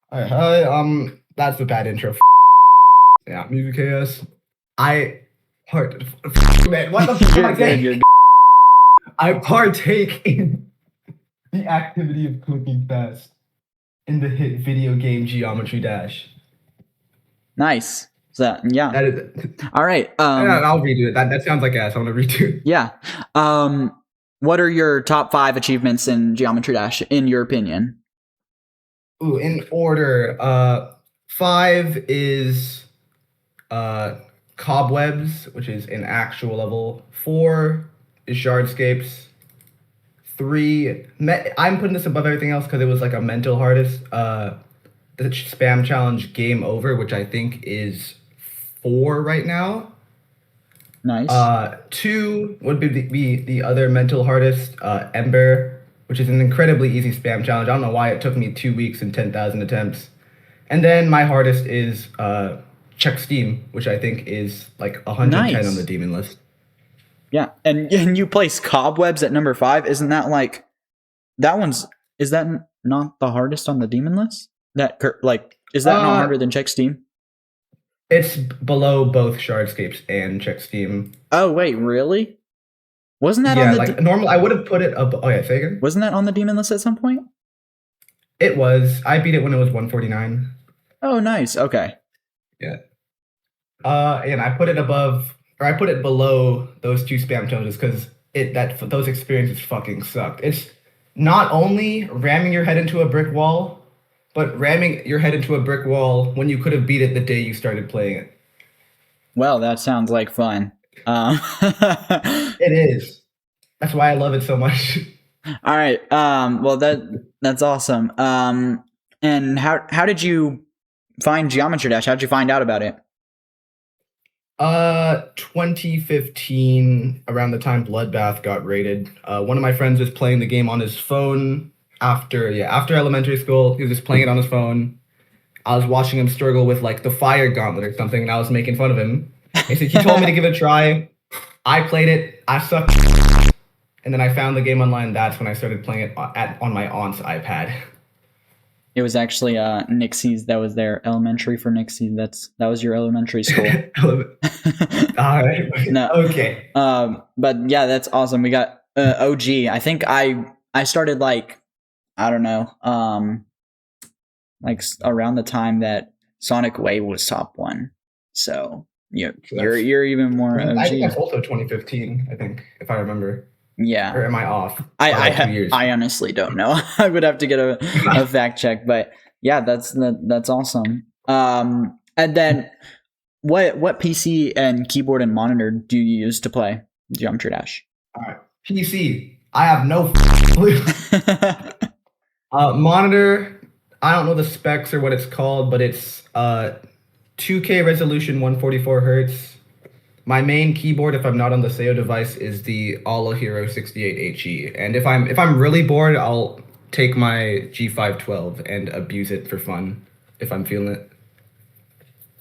Alright, hi, that's a bad intro. Yeah, Ywuchaos. I part man, what the fuck am I saying? I partake in the activity of clicking fast in the hit video game Geometry Dash. Nice. So yeah. That is it. All right. I'll redo it. That sounds like ass. I want to redo it. Yeah. What are your top 5 achievements in Geometry Dash, in your opinion? Ooh, in order. 5 is Cobwebs, which is an actual level. 4 is Shardscapes. 3, I'm putting this above everything else because it was like a mental hardest. The spam challenge Game Over, which I think is 4 right now. Nice. 2 would be the other mental hardest, Ember, which is an incredibly easy spam challenge. I don't know why it took me 2 weeks and 10,000 attempts. And then my hardest is Check Steam, which I think is like 110 on the Demonlist. Yeah, and you place Cobwebs at number 5. Isn't that like is that not the hardest on the Demonlist? Is that not harder than Check Steam? It's below both Shardscapes and Check Steam. Oh wait, really? Wasn't that on the normal? I would have put it up. Oh yeah, say again. Wasn't that on the Demonlist at some point? It was. I beat it when it was 149. Oh, nice. Okay. Yeah. And I put it above, or I put it below those 2 spam challenges because those experiences fucking sucked. It's not only ramming your head into a brick wall, but ramming your head into a brick wall when you could have beat it the day you started playing it. Well, that sounds like fun. It is. That's why I love it so much. All right. Well, that's awesome. And how did you find Geometry Dash? How did you find out about it? 2015, around the time Bloodbath got raided. One of my friends was playing the game on his phone after elementary school. He was just playing it on his phone. I was watching him struggle with like the fire gauntlet or something, and I was making fun of him. And so he told me to give it a try. I played it. I sucked. And then I found the game online. That's when I started playing it on my aunt's iPad. It was actually Nixie's. That was their elementary for Nixie. That was your elementary school. All right. No. Okay. But yeah, that's awesome. We got OG. I think I started like, I don't know, like around the time that Sonic Wave was top 1. So you're even more OG. I think that's also 2015. I think, if I remember. Yeah. Or am I off? I honestly don't know. I would have to get a fact check, but yeah, that's awesome. And then what PC and keyboard and monitor do you use to play Geometry Dash? All right. PC. I have no clue. Monitor, I don't know the specs or what it's called, but it's 2K resolution, 144 hertz. My main keyboard, if I'm not on the Seo device, is the Alla Hero 68HE. And if I'm really bored, I'll take my G512 and abuse it for fun if I'm feeling it.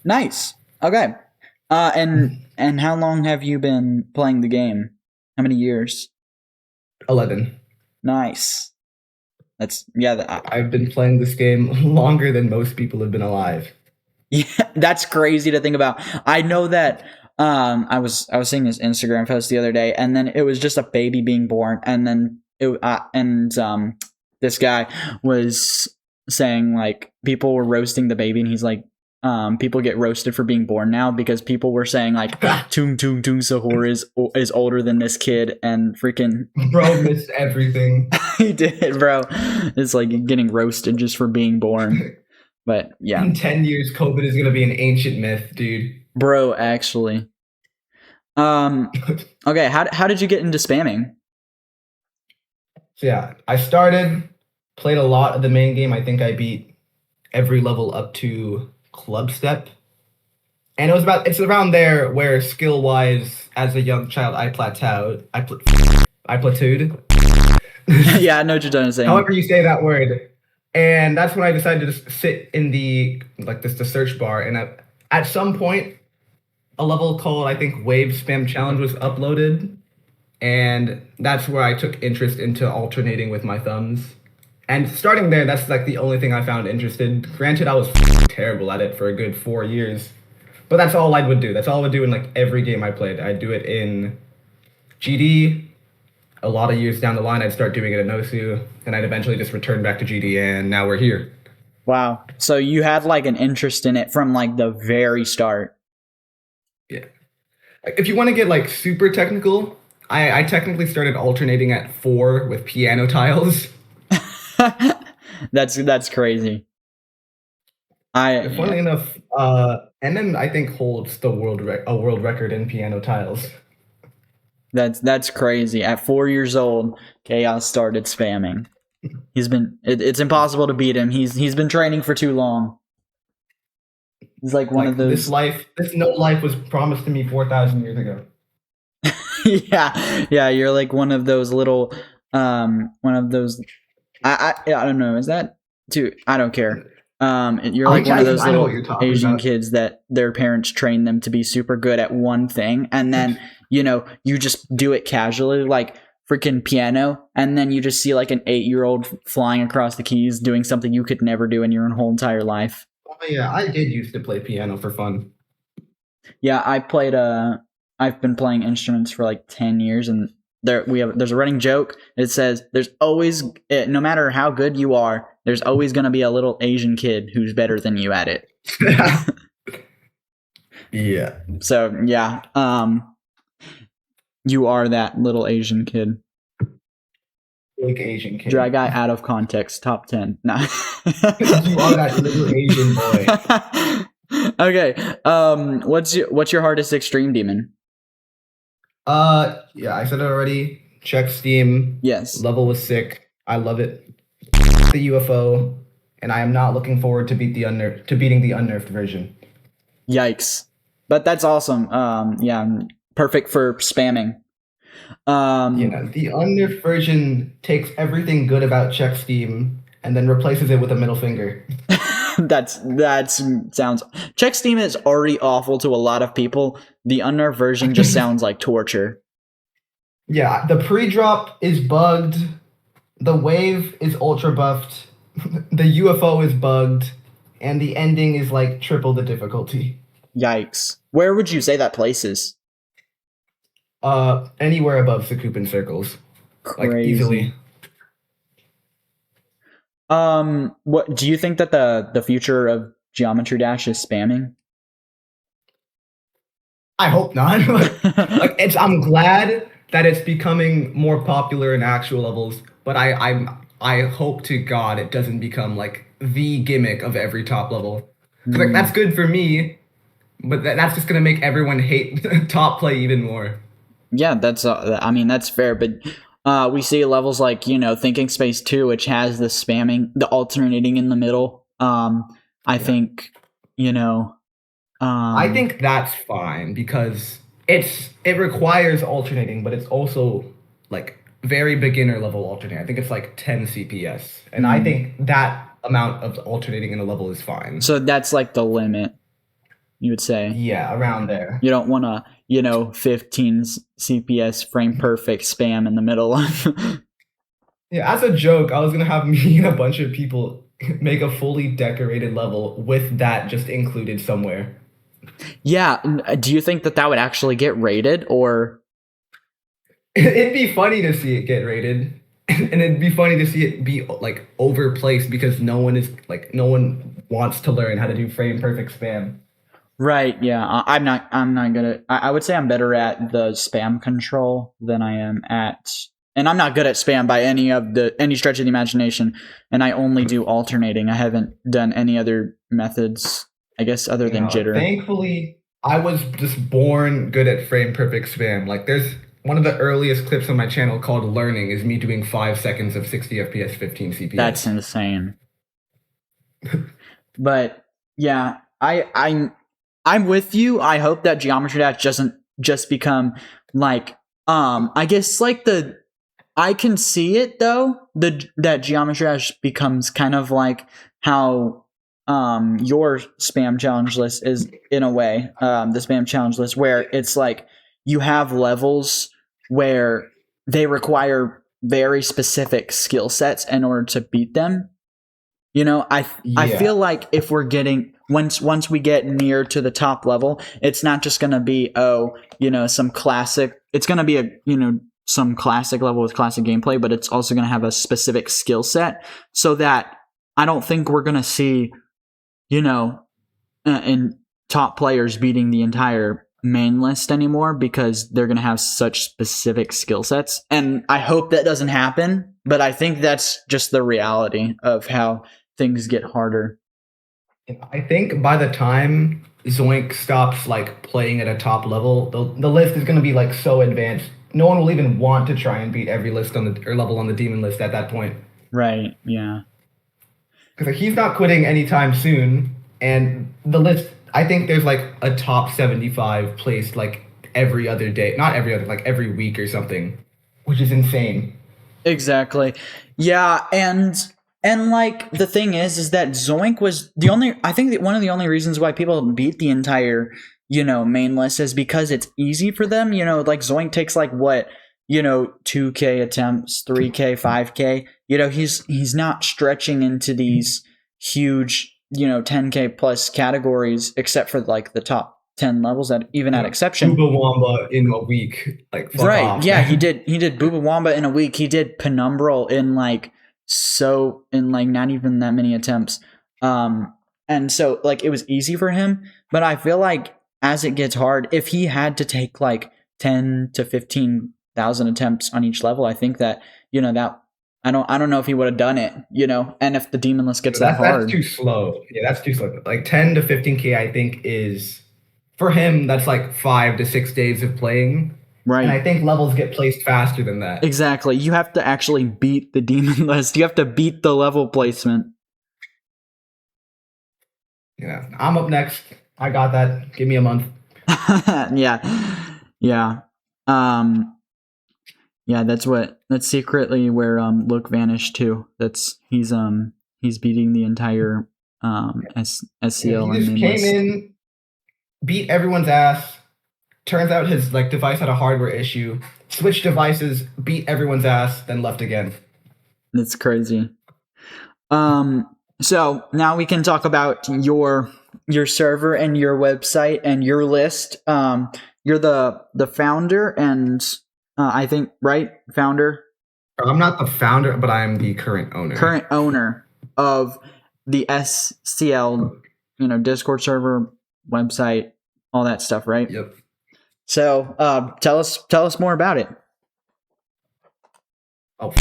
Nice. Okay. And how long have you been playing the game? How many years? 11. Nice. I've been playing this game longer than most people have been alive. Yeah, that's crazy to think about. I know that. I was seeing this Instagram post the other day, and then it was just a baby being born, and then this guy was saying like people were roasting the baby, and he's like, people get roasted for being born now because people were saying like Tung Sahur is older than this kid, and freaking bro missed everything. He did, bro. It's like getting roasted just for being born. But yeah, in 10 years, COVID is gonna be an ancient myth, dude. Bro, actually. Okay, how did you get into spamming? So yeah, I played a lot of the main game. I think I beat every level up to Club Step. And it's around there where skill-wise, as a young child, I plateaued. I plateaued. Yeah, I know what you're trying to say. However you say that word. And that's when I decided to just sit in the search bar, and at some point, a level called, I think, Wave Spam Challenge was uploaded, and that's where I took interest into alternating with my thumbs. And starting there, that's like the only thing I found interested. Granted, I was terrible at it for a good 4 years, but that's all I would do. That's all I would do in like every game I played. I'd do it in GD. A lot of years down the line, I'd start doing it in Nosu, and I'd eventually just return back to GD, and now we're here. Wow. So you had like an interest in it from like the very start. Yeah. If you want to get like super technical, I technically started alternating at 4 with piano tiles. That's crazy. Funnily enough, MM I think holds the world record in piano tiles. That's crazy. At 4 years old, Chaos started spamming. It's impossible to beat him. He's been training for too long. He's like one of those. This no life was promised to me 4,000 years ago. yeah. You're like one of those little, one of those. I don't know. Is that too? I don't care. You're like one of those little Asian kids that their parents train them to be super good at one thing, and then you just do it casually, like freaking piano, and then you just see like an 8-year-old flying across the keys doing something you could never do in your whole entire life. Oh yeah, I did used to play piano for fun. Yeah, I've been playing instruments for like 10 years, and there's a running joke. It says there's always, no matter how good you are, there's always going to be a little Asian kid who's better than you at it. Yeah. So yeah, you are that little Asian kid. Like Asian kid. Dry guy out of context. Top 10. No. You are that little Asian boy. Okay. What's your hardest extreme demon? Yeah, I said it already. Check Steam. Yes. Level was sick. I love it. The UFO, and I am not looking forward to beating the unnerfed version. Yikes. But that's awesome. Yeah, perfect for spamming. The unnerfed version takes everything good about Check Steam and then replaces it with a middle finger. that sounds. Check Steam is already awful to a lot of people. The unnerved version just sounds like torture. Yeah, the pre-drop is bugged. The wave is ultra buffed. The UFO is bugged, and the ending is like triple the difficulty. Yikes! Where would you say that places? Anywhere above Sakupin circles. Crazy. Like easily. What do you think that the future of Geometry Dash is spamming? I hope not. I'm glad that it's becoming more popular in actual levels, but I hope to God it doesn't become like the gimmick of every top level. Like that's good for me, but that's just gonna make everyone hate top play even more. Yeah, that's fair, but we see levels like Thinking Space 2, which has the spamming, the alternating in the middle. I think I think that's fine because it requires alternating, but it's also like very beginner level alternating. I think it's like 10 CPS, and I think that amount of alternating in a level is fine. So that's like the limit, you would say. Yeah, around there. You don't want to 15 CPS frame perfect spam in the middle. Yeah, as a joke, I was gonna have me and a bunch of people make a fully decorated level with that just included somewhere. Yeah, do you think that would actually get rated, or? It'd be funny to see it get rated, and it'd be funny to see it be like overplaced because no one wants to learn how to do frame perfect spam. Right. Yeah, I'm not good at. I would say I'm better at the spam control than I am at, and I'm not good at spam by any stretch of the imagination. And I only do alternating. I haven't done any other methods, I guess, other than jitter. Thankfully, I was just born good at frame perfect spam. Like, there's one of the earliest clips on my channel called "Learning" is me doing 5 seconds of 60 FPS, 15 CPS. That's insane. But yeah, I'm with you. I hope that Geometry Dash doesn't just become like I guess like I can see it though, that Geometry Dash becomes kind of like how your spam challenge list is in a way, the spam challenge list, where it's like you have levels where they require very specific skill sets in order to beat them. You know, I Yeah. feel like if we're getting once we get near to the top level, it's not just going to be some classic. It's going to be some classic level with classic gameplay, but it's also going to have a specific skill set, so that I don't think we're going to see, in top players beating the entire main list anymore, because they're going to have such specific skill sets. And I hope that doesn't happen, but I think that's just the reality of how things get harder. I think by the time Zoink stops like playing at a top level, the list is going to be like so advanced. No one will even want to try and beat every list on the or level on the demon list at that point. Right. Yeah. Because he's not quitting anytime soon, and the list. I think there's like a top 75 placed like every other day, not every other, like every week or something, which is insane. Exactly. Yeah, and like the thing is that Zoink was the only. I think that one of the only reasons why people beat the entire main list is because it's easy for them. Like Zoink takes like what 2K attempts, 3K, 5K. He's not stretching into these huge 10K plus categories, except for like the top 10 levels that even at exception. Booba Wamba in a week, like fuck right? off, Yeah, man. he did Booba Wamba in a week. He did Penumbral in like not even that many attempts. And so like it was easy for him, but I feel like as it gets hard, if he had to take like 10 to 15,000 attempts on each level, I think that that I don't know if he would have done it, and if the demon list gets that hard. That's too slow. Yeah, that's too slow. Like 10 to 15K, I think is for him. That's like 5 to 6 days of playing. Right. And I think levels get placed faster than that. Exactly. You have to actually beat the demon list. You have to beat the level placement. Yeah, I'm up next. I got that. Give me a month. Yeah. Yeah, that's secretly where Look vanished too. He's beating the entire SCL. He just came in, beat everyone's ass. Turns out his like device had a hardware issue. Switched devices, beat everyone's ass, then left again. That's crazy. So now we can talk about your server and your website and your list. You're the founder and I think, right? Founder? I'm not the founder, but I'm the current owner. Current owner of the SCL, Discord server, website, all that stuff, right? Yep. So, tell us more about it. Oh,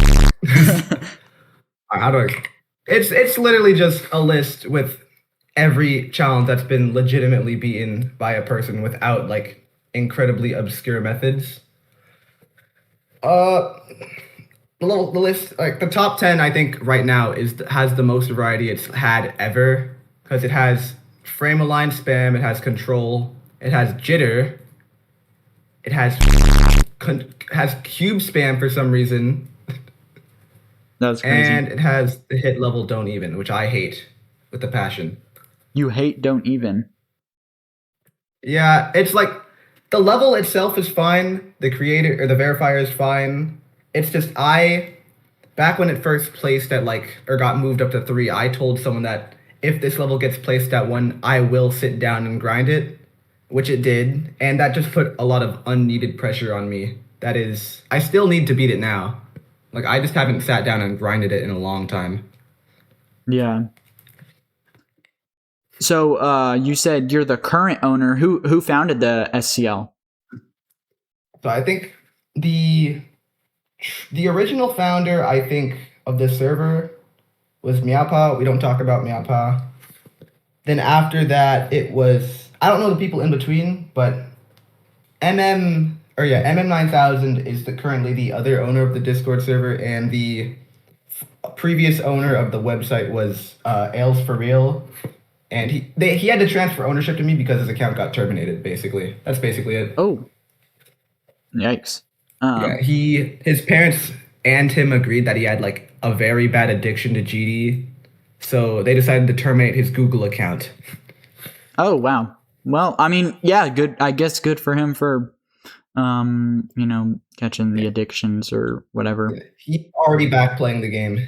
how do I? It's literally just a list with every challenge that's been legitimately beaten by a person without like incredibly obscure methods. The list, like the top 10, I think right now has the most variety it's had ever, because it has frame aligned spam, it has control, it has jitter, it has cube spam for some reason. That's crazy. And it has the hit level don't even, which I hate with a passion. You hate don't even? Yeah, it's like the level itself is fine. The creator or the verifier is fine. It's just back when it first placed at or got moved up to 3, I told someone that if this level gets placed at 1, I will sit down and grind it, which it did. And that just put a lot of unneeded pressure on me. That is, I still need to beat it now. Like, I just haven't sat down and grinded it in a long time. Yeah. So, you said you're the current owner. Who founded the SCL? So I think the original founder, I think, of this server was Meowpaw. We don't talk about Meowpaw. Then after that, it was, I don't know the people in between, but MM9000 is currently the other owner of the Discord server, and the previous owner of the website was Ales for Real, and he had to transfer ownership to me because his account got terminated. Basically, that's basically it. Oh, yikes! Yeah, his parents and him agreed that he had like a very bad addiction to GD, so they decided to terminate his Google account. Oh wow. Well, I mean, yeah, good. I guess good for him for catching the addictions or whatever. He's already back playing the game.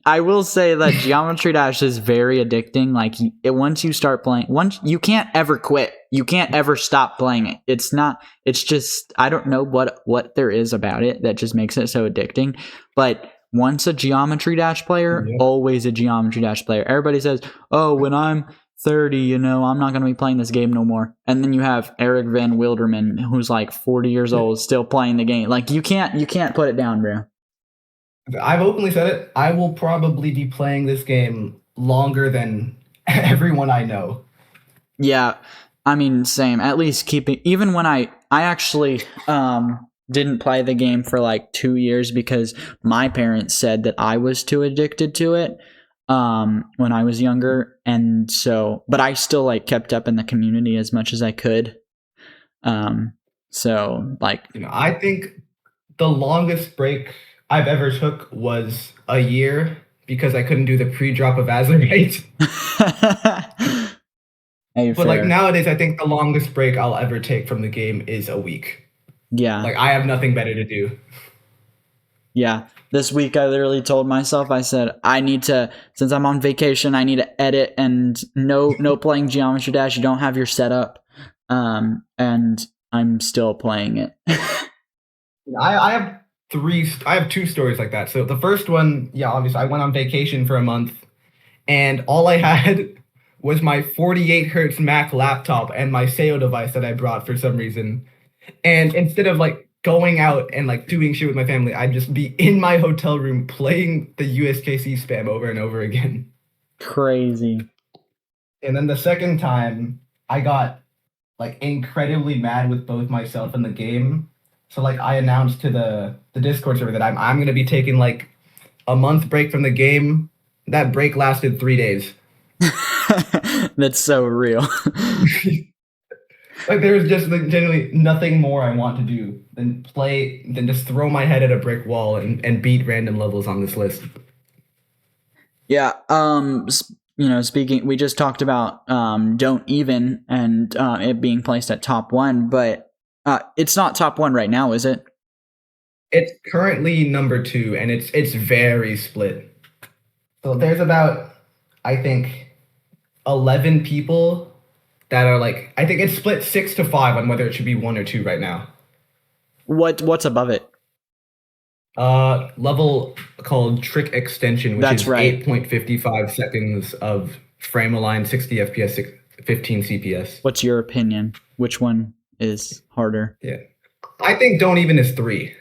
I will say that Geometry Dash is very addicting. Like once you start playing, you can't ever quit. You can't ever stop playing it. It's just I don't know what there is about it that just makes it so addicting. But once a Geometry Dash player, always a Geometry Dash player. Everybody says, "Oh, when I'm 30, I'm not going to be playing this game no more." And then you have Eric Van Wilderman, who's like 40 years old, still playing the game. Like you can't put it down, bro. I've openly said it. I will probably be playing this game longer than everyone I know. Yeah, I mean, same. At least even when I actually didn't play the game for like 2 years because my parents said that I was too addicted to it when I was younger, and so but I still like kept up in the community as much as I could. So like I think the longest break I've ever took was a year because I couldn't do the pre-drop of Azurite. But like nowadays, I think the longest break I'll ever take from the game is a week. Yeah. Like I have nothing better to do. Yeah. This week I literally told myself, I said, I need to, since I'm on vacation, I need to edit and no playing Geometry Dash. You don't have your setup. And I'm still playing it. I have two stories like that. So the first one, obviously I went on vacation for a month and all I had was my 48 hertz Mac laptop and my SEO device that I brought for some reason. And instead of like going out and like doing shit with my family, I'd just be in my hotel room playing the USKC spam over and over again. Crazy. And then the second time I got like incredibly mad with both myself and the game. So like I announced to the Discord server that I'm going to be taking like a month break from the game. That break lasted 3 days. That's so real. Like there's just like genuinely nothing more I want to do than just throw my head at a brick wall and beat random levels on this list. Yeah. Speaking, we just talked about Don't Even and it being placed at top 1, but it's not top 1 right now, is it? It's currently number 2, and it's very split. So there's about, I think, 11 people that are like, I think it's split 6-5 on whether it should be 1 or 2 right now. What's above it? Level called Trick Extension, which is right. 8.55 seconds of frame align, 60 FPS, 15 CPS. What's your opinion? Which one is harder? Yeah, I think Don't Even is 3.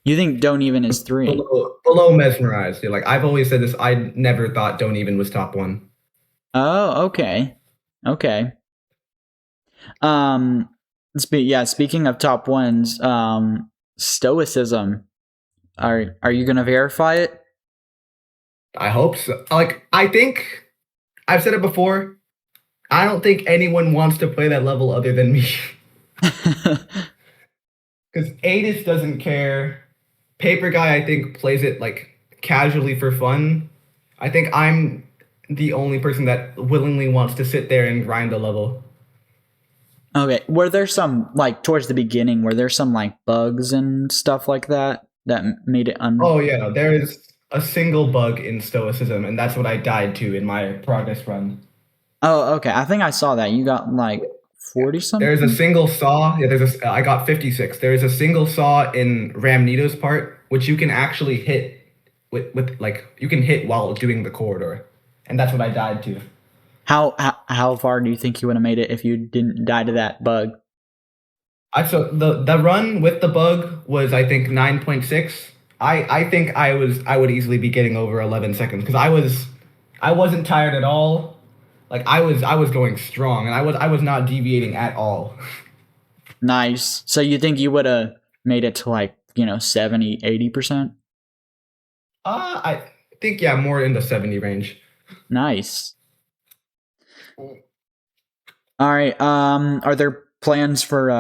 You think Don't Even is 3? Below Mesmerized. Yeah, like I've always said this. I never thought Don't Even was top 1. Oh, okay. Okay. Speaking of top 1s, Stoicism. Are you gonna verify it? I hope so. Like I think I've said it before. I don't think anyone wants to play that level other than me. Because Adis doesn't care. Paper Guy, I think, plays it like casually for fun. I think I'm the only person that willingly wants to sit there and grind a level. Okay. Were there some, like, towards the beginning, were there some, like, bugs and stuff like that made it Oh, yeah. There is a single bug in Stoicism, and that's what I died to in my progress run. Oh, okay. I think I saw that. You got, like, 40-something? There's a single saw. Yeah, I got 56. There is a single saw in Ramnito's part, which you can actually hit with like, you can hit while doing the corridor. And that's what I died to. How far do you think you would have made it if you didn't die to that bug? So the run with the bug was, I think, 9.6. I think I would easily be getting over 11 seconds because I wasn't tired at all. Like I was going strong and I was not deviating at all. Nice. So you think you would have made it to like, 70, 80%? I think more in the 70 range. Nice. All right. Are there plans for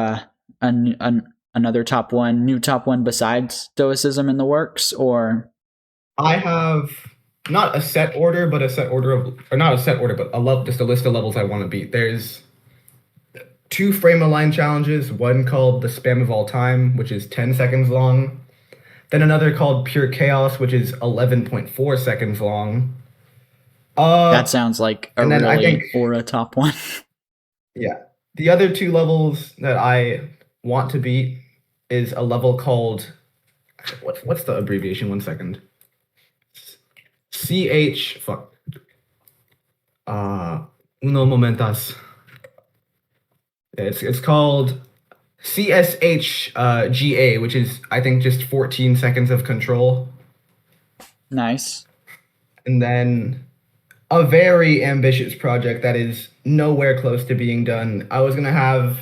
another top 1, new top 1 besides Stoicism in the works, or? I have not a set order, but just a list of levels I want to beat. There's two frame of line challenges, one called the spam of all time, which is 10 seconds long, then another called Pure Chaos, which is 11.4 seconds long. That sounds like a and then I really think aura top one. Yeah. The other two levels that I want to beat is a level called what's the abbreviation? 1 second. CH fuck. Uno momentas. It's called CSHGA, which is I think just 14 seconds of control. Nice. And then a very ambitious project that is nowhere close to being done. I was gonna have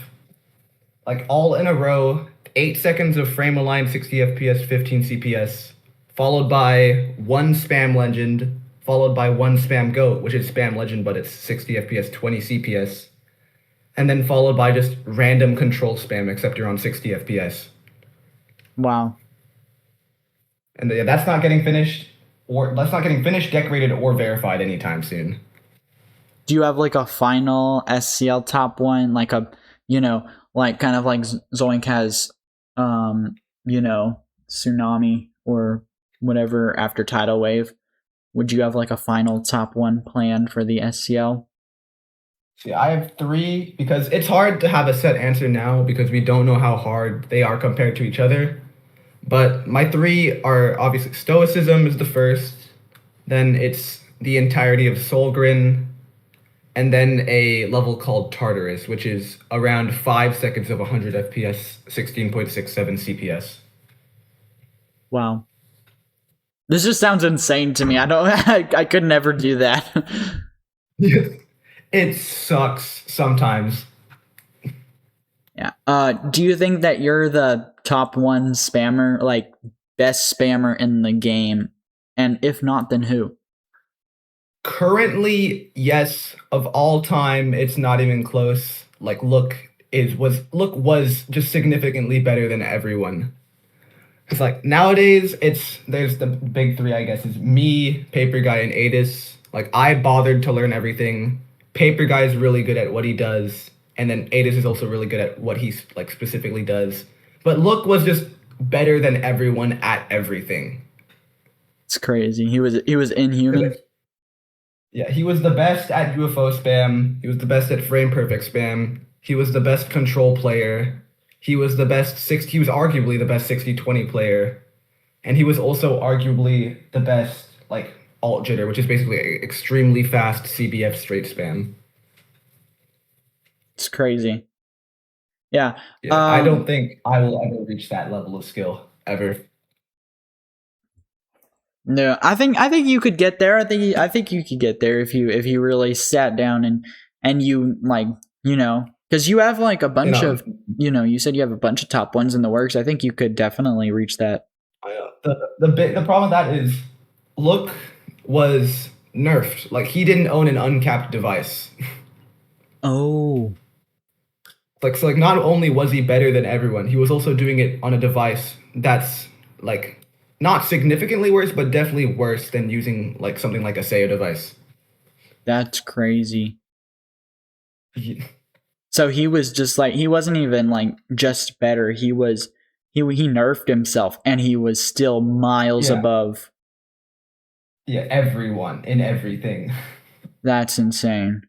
like all in a row, 8 seconds of frame align, 60 FPS, 15 CPS, followed by one spam legend, followed by one spam goat, which is spam legend, but it's 60 FPS, 20 CPS, and then followed by just random control spam, except you're on 60 FPS. Wow. And yeah, that's not getting finished, decorated, or verified anytime soon. Do you have like a final SCL top one, like a, like kind of like Zoink has, tsunami or whatever after tidal wave? Would you have like a final top one planned for the SCL? See, I have three because it's hard to have a set answer now because we don't know how hard they are compared to each other. But my three are obviously Stoicism is the first, then it's the entirety of Solgrin, and then a level called Tartarus, which is around 5 seconds of 100 FPS, 16.67 CPS. Wow. This just sounds insane to me. I could never do that. It sucks sometimes. Yeah. Do you think that you're the top one spammer, like best spammer in the game? And if not, then who? Currently, yes. Of all time, it's not even close. Like Look was just significantly better than everyone. It's like nowadays there's the big three, I guess, is me, Paper Guy, and Adis. Like I bothered to learn everything. Paper Guy is really good at what he does, and then Adis is also really good at what he like specifically does. But Look was just better than everyone at everything. It's crazy. He was inhuman. Yeah, he was the best at UFO spam. He was the best at frame perfect spam. He was the best control player. He was arguably the best 60-20 player. And he was also arguably the best like alt jitter, which is basically extremely fast CBF straight spam. It's crazy. Yeah. I don't think I will ever reach that level of skill ever. No, I think you could get there. I think you could get there if you really sat down and you like, because you have like a bunch of, you said you have a bunch of top ones in the works. I think you could definitely reach that. The problem with that is Look was nerfed. Like he didn't own an uncapped device. Oh. So not only was he better than everyone, he was also doing it on a device that's like not significantly worse, but definitely worse than using like something like a SEO device. That's crazy. So he was just like, he wasn't even like just better. He nerfed himself and he was still miles above. Yeah, everyone in everything. That's insane.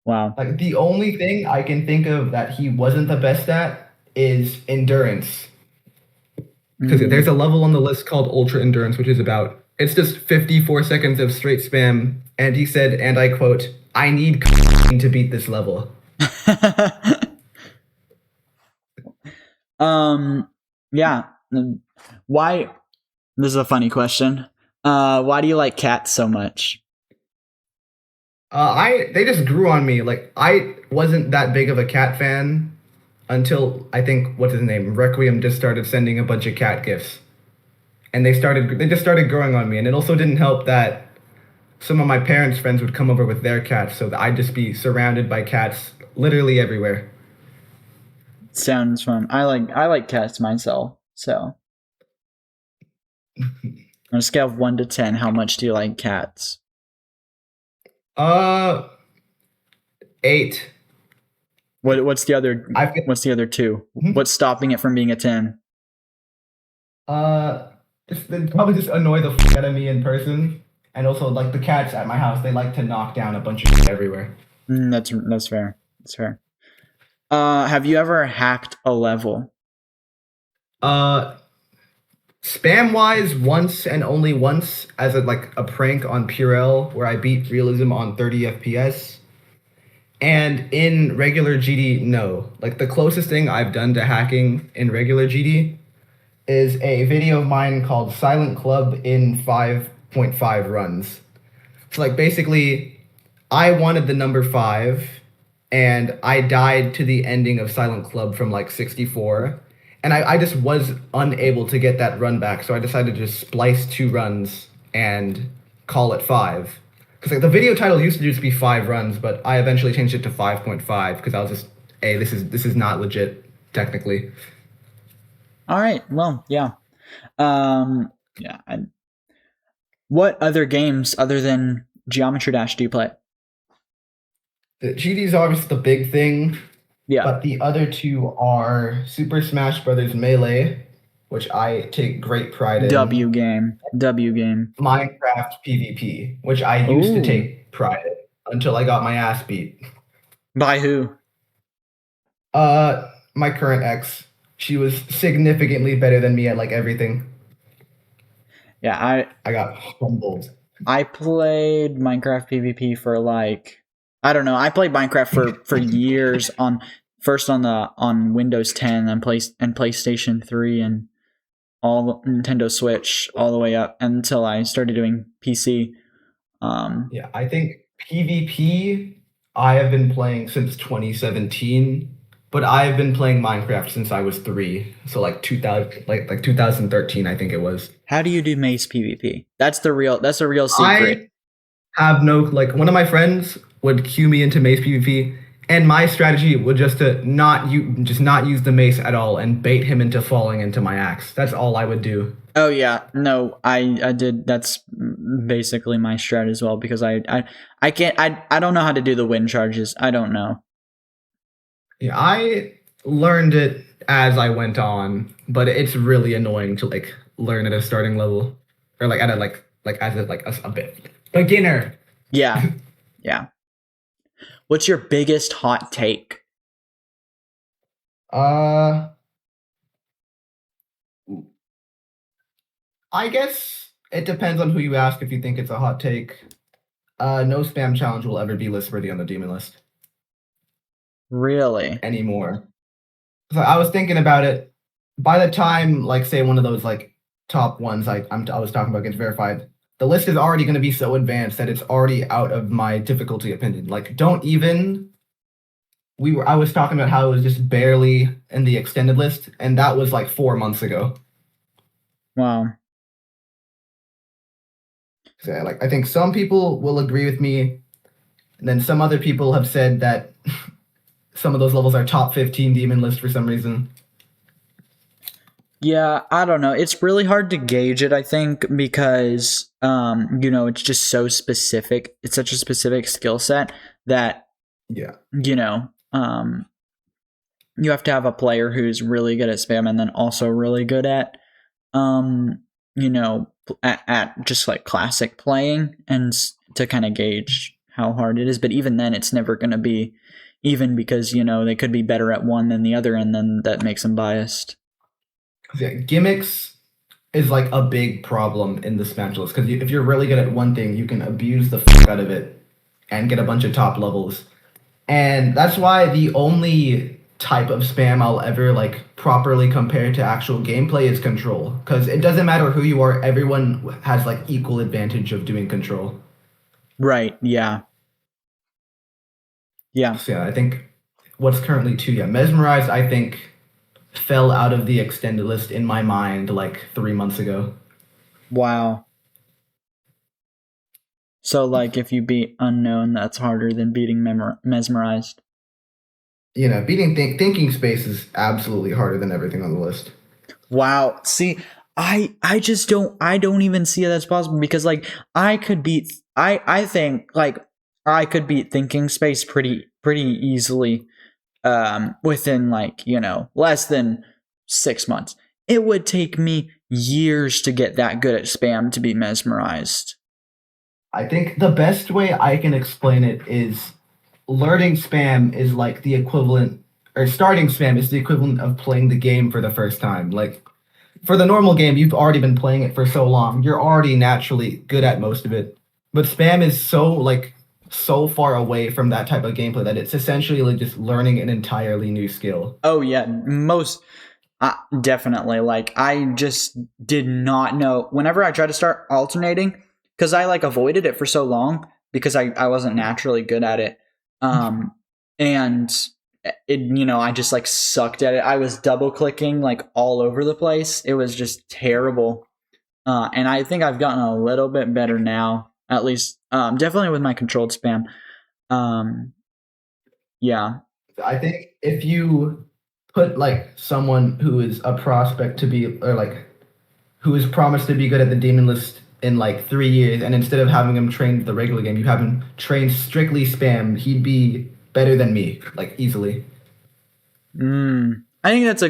Wow. Like the only thing I can think of that he wasn't the best at is endurance. Because there's a level on the list called Ultra Endurance, which is it's just 54 seconds of straight spam. And he said, and I quote, "I need to beat this level." Yeah. Why? This is a funny question. Why do you like cats so much? They just grew on me. Like I wasn't that big of a cat fan until I think what's his name, Requiem, just started sending a bunch of cat gifs, and they just started growing on me. And it also didn't help that some of my parents' friends would come over with their cats, so that I'd just be surrounded by cats literally everywhere. Sounds fun. I like cats myself. So on a scale of 1 to 10, how much do you like cats? 8. What's the other? I've What's the other two? Mhm. What's stopping it from being a 10? They'd probably just annoy the out of me in person, and also like the cats at my house, they like to knock down a bunch of shit everywhere. That's fair. That's fair. Have you ever hacked a level? Uh, spam wise, once and only once as a prank on PureL where I beat realism on 30 FPS. And in regular GD, no. Like the closest thing I've done to hacking in regular GD is a video of mine called Silent Club in 5.5 runs. So like basically I wanted the number 5 and I died to the ending of Silent Club from like 64. And I just was unable to get that run back, so I decided to just splice 2 runs and call it 5. Because like the video title used to just be 5 runs, but I eventually changed it to 5.5 because I was just, hey, this is not legit technically. All right. Well, yeah. Yeah. What other games other than Geometry Dash do you play? The GD is obviously the big thing. Yeah. But the other 2 are Super Smash Bros. Melee, which I take great pride in. W game. Minecraft PvP, which I used Ooh. to take pride in until I got my ass beat. By who? My current ex. She was significantly better than me at like everything. Yeah, I got humbled. I played Minecraft PvP for like, I don't know. I played Minecraft for years on Windows 10 and PlayStation 3 and all Nintendo Switch all the way up until I started doing PC. Yeah, I think PvP I have been playing since 2017, but I have been playing Minecraft since I was 3. So like 2013 I think it was. How do you do Mace PvP? That's a real secret. I have no, like, one of my friends would cue me into mace PvP, and my strategy would just to not use the mace at all and bait him into falling into my axe. That's all I would do. Oh yeah, no, I did. That's basically my strat as well because I can't I don't know how to do the wind charges. I don't know. Yeah, I learned it as I went on, but it's really annoying to like learn at a starting level, or like at a a bit beginner. Yeah, yeah. What's your biggest hot take? I guess it depends on who you ask if you think it's a hot take. No spam challenge will ever be list worthy on the demon list. Really? Anymore. So I was thinking about it. By the time, like, say one of those like top ones I was talking about gets verified, the list is already going to be so advanced that it's already out of my difficulty opinion. Like, don't even. I was talking about how it was just barely in the extended list, and that was like 4 months ago. Wow. So, like, I think some people will agree with me, and then some other people have said that some of those levels are top 15 demon list for some reason. Yeah, I don't know. It's really hard to gauge it, I think, because it's just so specific. It's such a specific skill set that you have to have a player who's really good at spam and then also really good at at just like classic playing and to kind of gauge how hard it is. But even then, it's never going to be even because they could be better at one than the other, and then that makes them biased. Yeah, gimmicks is like a big problem in the spam list because if you're really good at one thing, you can abuse the fuck out of it and get a bunch of top levels. And that's why the only type of spam I'll ever like properly compare to actual gameplay is control, because it doesn't matter who you are, everyone has like equal advantage of doing control. Right. Yeah. So yeah, I think what's currently 2, Mesmerized, I think fell out of the extended list in my mind like 3 months ago. Wow. So like if you beat Unknown, that's harder than beating Mesmerized. Beating Thinking Space is absolutely harder than everything on the list. Wow. See, I don't even see that's possible because like I think like I could beat Thinking Space pretty easily. within like, less than 6 months. It would take me years to get that good at spam to be mesmerized. I think the best way I can explain it is learning spam is like the equivalent, or starting spam is the equivalent of playing the game for the first time. Like for the normal game, you've already been playing it for so long, you're already naturally good at most of it. But spam is so far away from that type of gameplay that it's essentially like just learning an entirely new skill. Oh yeah, definitely. Like I just did not know. Whenever I tried to start alternating, because I like avoided it for so long because I wasn't naturally good at it, and it I just like sucked at it. I was double clicking like all over the place. It was just terrible. And I think I've gotten a little bit better now, at least definitely with my controlled spam. Yeah. I think if you put like someone who is a prospect to be, or like who is promised to be good at the Demonlist in like 3 years, and instead of having him train the regular game, you have him train strictly spam, he'd be better than me, like easily. I think that's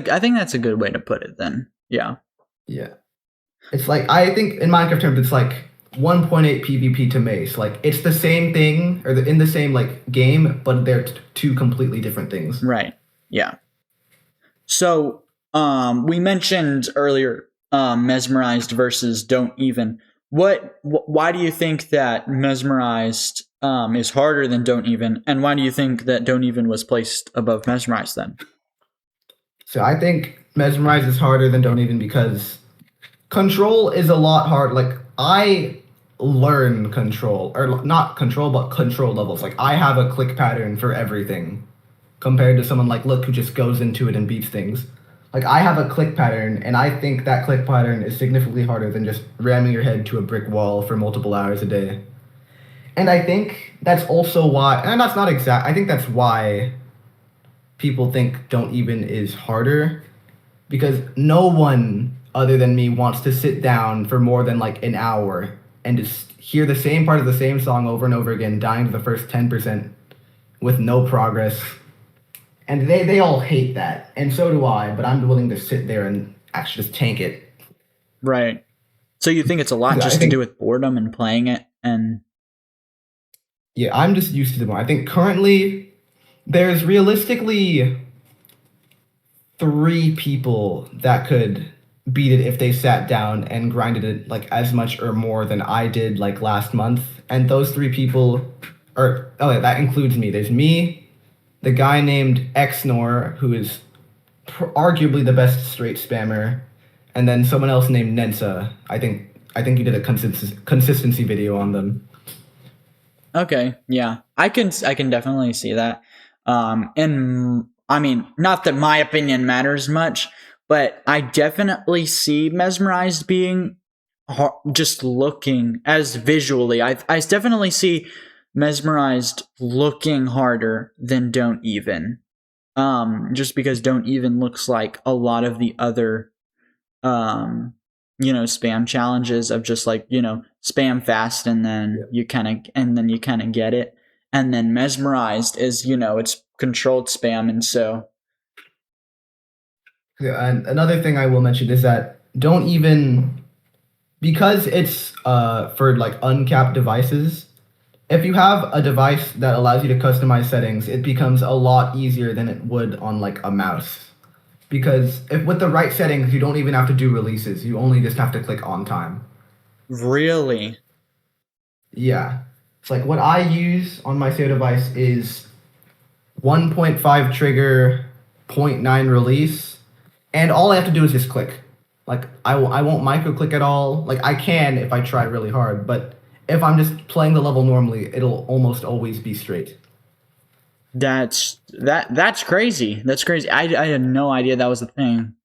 a good way to put it then. Yeah. Yeah. It's like, I think in Minecraft terms, it's like 1.8 PvP to Mace. Like it's the same thing, or in the same like game, but they're two completely different things. Right. Yeah. So, we mentioned earlier, mesmerized versus don't even. Why do you think that mesmerized is harder than don't even, and why do you think that don't even was placed above mesmerized then? So I think mesmerized is harder than don't even because control is a lot hard. Like I learn control, or not control, but control levels. Like I have a click pattern for everything, compared to someone like Look who just goes into it and beats things. Like I have a click pattern, and I think that click pattern is significantly harder than just ramming your head to a brick wall for multiple hours a day. And I think that's also why, and that's not exact. I think that's why people think don't even is harder, because no one other than me wants to sit down for more than like an hour and just hear the same part of the same song over and over again, dying to the first 10% with no progress. And they all hate that, and so do I, but I'm willing to sit there and actually just tank it. Right. So you think it's a lot just to do with boredom and playing it, and yeah, I'm just used to the more. I think currently there's realistically 3 people that could beat it if they sat down and grinded it like as much or more than I did like last month. And those 3 people that includes me. There's me, the guy named Xnor, who is arguably the best straight spammer, and then someone else named Nensa. I think you did a consistency video on them. Okay, yeah, I can definitely see that. And I mean, not that my opinion matters much, but I definitely see mesmerized being just looking as visually. I definitely see mesmerized looking harder than don't even. Just because don't even looks like a lot of the other spam challenges of just like, spam fast and then you kind of get it. And then mesmerized is, it's controlled spam. And so. Yeah, and another thing I will mention is that don't even, because it's for like uncapped devices, if you have a device that allows you to customize settings, it becomes a lot easier than it would on like a mouse. Because if with the right settings, you don't even have to do releases. You only just have to click on time. Really? Yeah. It's like what I use on my SEO device is 1.5 trigger, 0.9 release, and all I have to do is just click. Like I won't micro click at all. Like I can if I try really hard, but if I'm just playing the level normally, it'll almost always be straight. That's crazy. That's crazy. I had no idea that was a thing.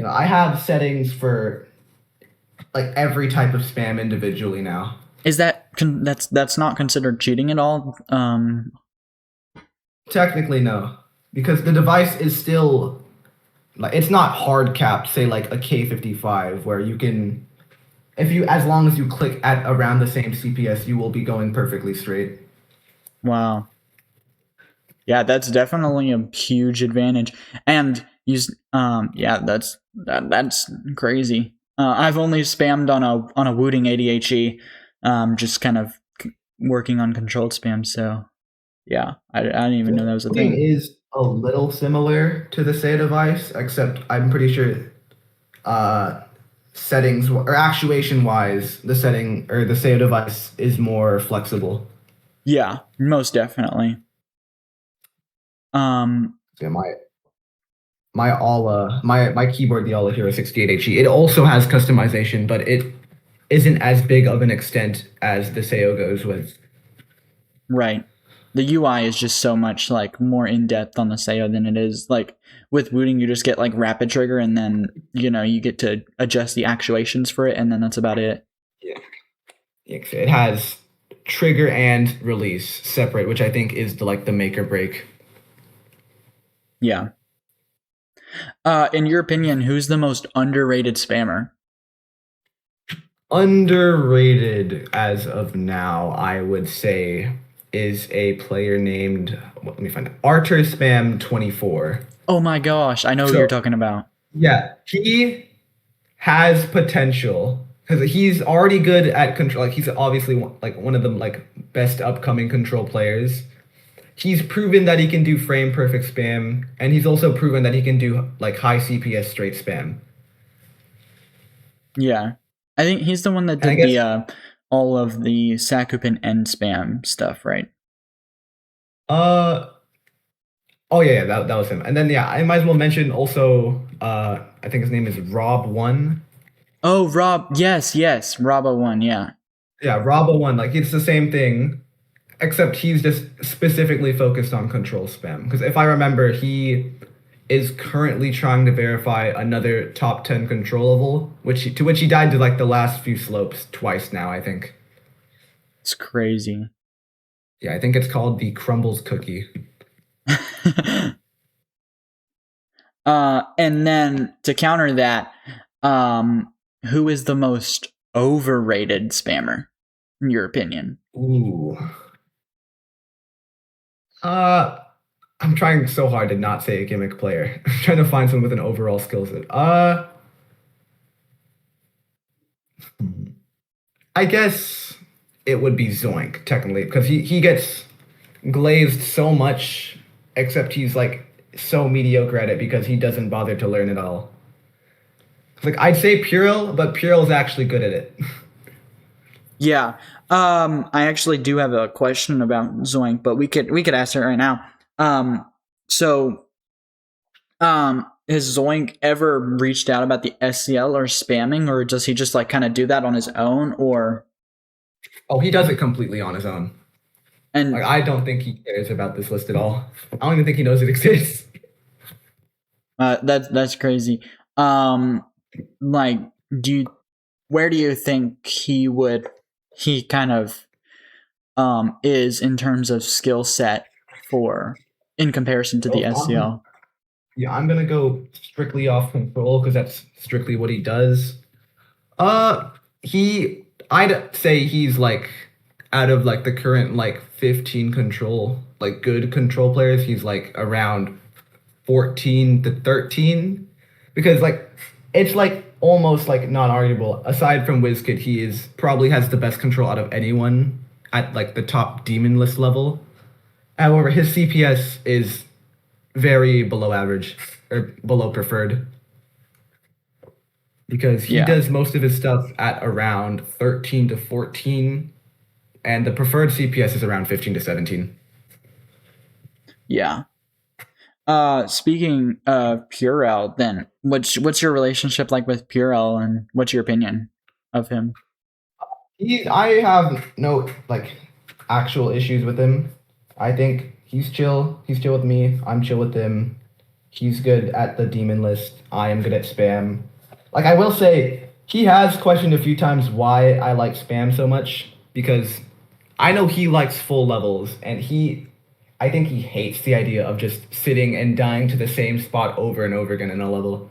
I have settings for like every type of spam individually now. Is that's not considered cheating at all? Technically, no, because the device is still like it's not hard capped. Say like a K55, where you can, as long as you click at around the same CPS, you will be going perfectly straight. Wow. Yeah, that's definitely a huge advantage. And yeah, that's crazy. I've only spammed on a Wooting ADHE, just kind of working on controlled spam. So yeah, I didn't even know that was a Coding thing. is a little similar to the Say device, except I'm pretty sure uh, settings or actuation wise, the setting or the Say device is more flexible. Yeah, most definitely. Yeah, my keyboard, the All Hero 68HE, it also has customization, but it isn't as big of an extent as the Sayo goes with. Right. The UI is just so much like more in depth on the Sayo than it is like with Wooting. You just get like rapid trigger, and then you get to adjust the actuations for it, and then that's about it. Yeah. It has trigger and release separate, which I think is the make or break. Yeah. In your opinion, who's the most underrated spammer? Underrated as of now, I would say, is a player named, let me find it, Arter Spam 24. Oh my gosh, I know who So you're talking about. yeah, he has potential because he's already good at control. Like he's obviously one of the best upcoming control players. He's proven that he can do frame perfect spam, and he's also proven that he can do high CPS straight spam. Yeah, I think he's the one that And I did guess the all of the Sakupin end spam stuff, right? uh oh yeah, that was him. And then yeah, I might as well mention also I think his name is Rob1. Oh, Rob. Yes, Robo1. Yeah. Yeah, Rob1, like it's the same thing, except he's just specifically focused on control spam. Because if I remember, he is currently trying to verify another top 10 control level, to which he died to the last few slopes twice now, I think. It's crazy. Yeah, I think it's called the Crumbles Cookie. And then to counter that, who is the most overrated spammer, in your opinion? Ooh. I'm trying so hard to not say a gimmick player. I'm trying to find someone with an overall skill set. I guess it would be Zoink, technically, because he gets glazed so much, except he's so mediocre at it because he doesn't bother to learn it all. I'd say PureL, but PureL is actually good at it. Yeah. I actually do have a question about Zoink, but we could ask it right now. So has Zoink ever reached out about the SCL or spamming, or does he just kind of do that on his own, or? Oh, he does it completely on his own. And I don't think he cares about this list at all. I don't even think he knows it exists. that's crazy. Like, where do you think he kind of is in terms of skill set in comparison to the SCL? Yeah, I'm gonna go strictly off control because that's strictly what he does. Uh, I'd say he's out of the current 15 control good control players, he's around 14 to 13 because it's almost not arguable. Aside from WizKid, he is probably has the best control out of anyone at the top Demonlist level. However, his CPS is very below average or below preferred because he does most of his stuff at around 13 to 14 and the preferred CPS is around 15 to 17. Yeah. Speaking of PureL, then what's your relationship like with PureL, and what's your opinion of him? I have no actual issues with him. I think he's chill. He's chill with me. I'm chill with him. He's good at the demon list. I am good at spam. I will say, he has questioned a few times why I like spam so much because I know he likes full levels and I think he hates the idea of just sitting and dying to the same spot over and over again in a level.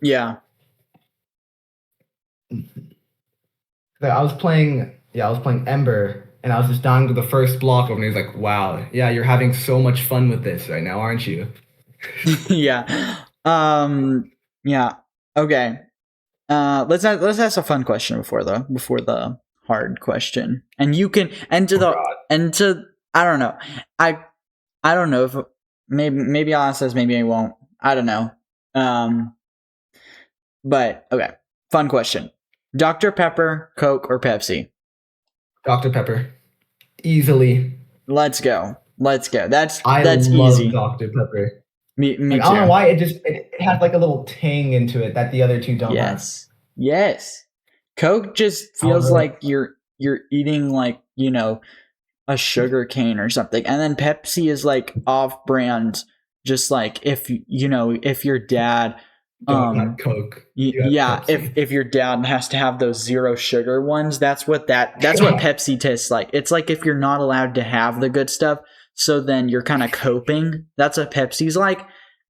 Yeah. I was playing Ember, And I was just dying to the first block over, and he was like, "Wow, yeah, you're having so much fun with this right now, aren't you?" Yeah. Yeah. Okay. Let's ask a fun question before the hard question. And you can Oh God. I don't know. I don't know if maybe I'll ask this, maybe I won't. I don't know. Um but okay. Fun question. Dr. Pepper, Coke, or Pepsi? Dr. Pepper, easily. Let's go. That's I love easy. Dr. Pepper. Me Like, I don't know too. why it has like a little tang into it that the other two don't have. Yes. Coke just I don't feels know. like you're eating like, a sugar cane or something. And then Pepsi is like off brand, just like if your dad Don't have Coke. You have yeah, Pepsi. if your dad has to have those zero sugar ones, that's what Pepsi tastes like. It's like if you're not allowed to have the good stuff, so then you're kind of coping. That's what Pepsi's like.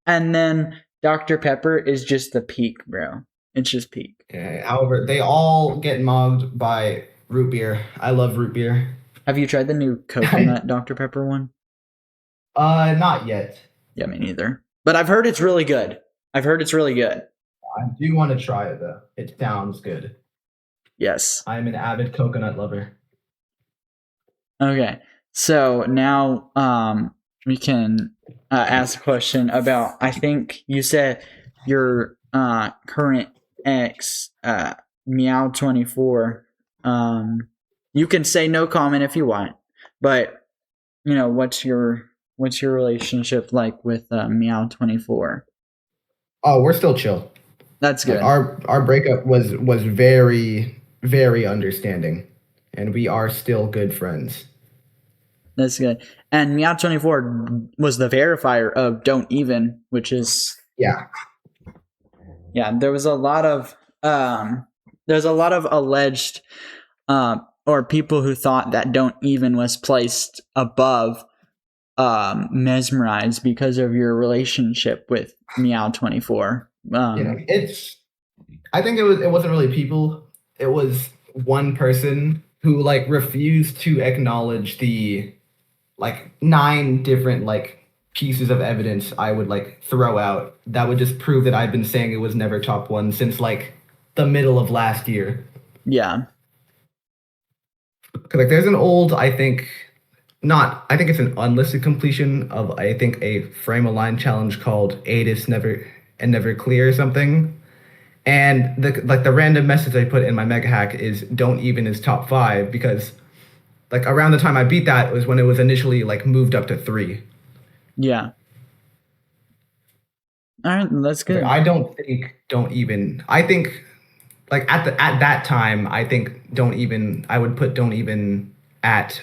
And then Dr. Pepper is just the peak, bro. It's just peak. Yeah, however, they all get mobbed by root beer. I love root beer. Have you tried the new coconut Dr. Pepper one? Not yet. Yeah, me neither. But I've heard it's really good. I do want to try it though. It sounds good. Yes. I'm an avid coconut lover. Okay. So now we can ask a question about, I think you said your current ex, Meow24. You can say no comment if you want, but what's your relationship like with Meow24? Oh, we're still chill. That's good. Like our breakup was very, very understanding, and we are still good friends. That's good. And Meow24 was the verifier of Don't Even, which is Yeah. there was a lot of there's a lot of alleged or people who thought that Don't Even was placed above Mesmerized because of your relationship with Meow24. I think it wasn't really people. It was one person who like refused to acknowledge the like 9 different like pieces of evidence I would like throw out that would just prove that I've been saying it was never top 1 since like the middle of last year. Yeah. 'Cause like there's an old, I think it's an unlisted completion of I think a frame a line challenge called 8 is never clear or something. And the random message I put in my mega hack is Don't Even is top 5 because like around the time I beat that was when it was initially like moved up to 3. Yeah. All right, that's good. I think like at that time I would put Don't Even at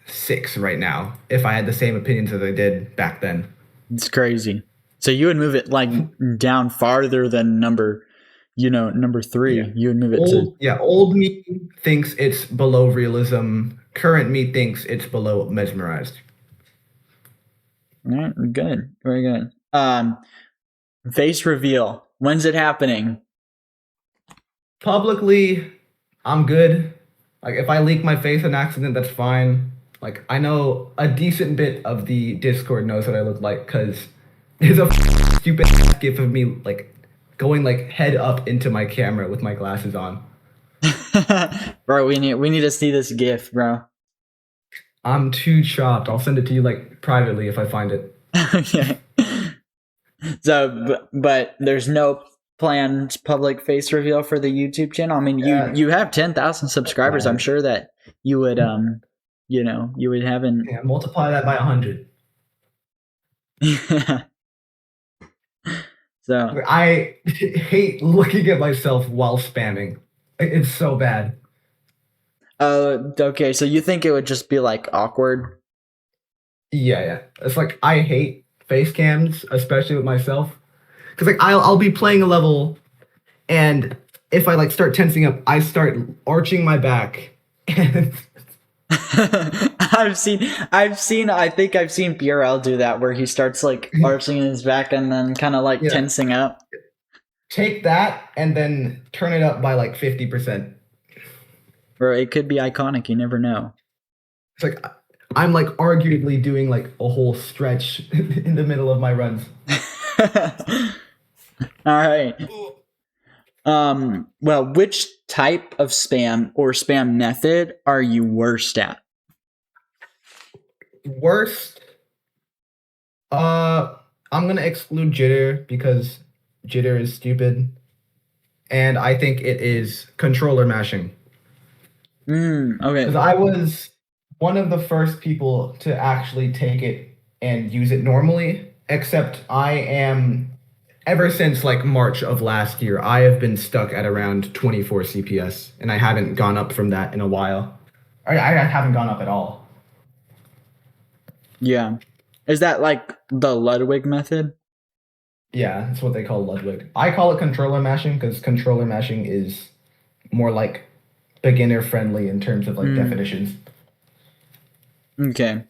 6 right now if I had the same opinions as I did back then. It's crazy. So you would move it like down farther than number 3. Yeah. You would move it Old me thinks it's below realism. Current me thinks it's below Mesmerized. All right, good. Very good. Face reveal. When's it happening? Publicly, I'm good. Like if I leak my face in accident, that's fine. Like I know a decent bit of the Discord knows what I look like because there's a stupid gif of me like going like head up into my camera with my glasses on. Bro, we need to see this gif, bro. I'm too chopped. I'll send it to you like privately if I find it. Okay. So, but there's no planned public face reveal for the YouTube channel. I mean, you have 10,000 subscribers. I'm sure that you would you would have an multiply that by 100. So I hate looking at myself while spamming. It's so bad. Okay. So you think it would just be like awkward? Yeah. It's like I hate face cams, especially with myself, because like I'll be playing a level, and if I like start tensing up, I start arching my back. I've seen I think I've seen PureL do that where he starts like arching his back and then kind of like tensing up. Take that and then turn it up by like 50%. Or it could be iconic, you never know. It's like I'm like arguably doing like a whole stretch in the middle of my runs. All right. Well, which type of spam or spam method are you worst at? Worst. I'm gonna exclude jitter because jitter is stupid, and I think it is controller mashing. Okay. Because I was one of the first people to actually take it and use it normally, except I am, ever since like March of last year, I have been stuck at around 24 CPS, and I haven't gone up from that in a while. I haven't gone up at all. Yeah. Is that like the Ludwig method? Yeah, that's what they call Ludwig. I call it controller mashing because controller mashing is more like beginner friendly in terms of like definitions. Okay.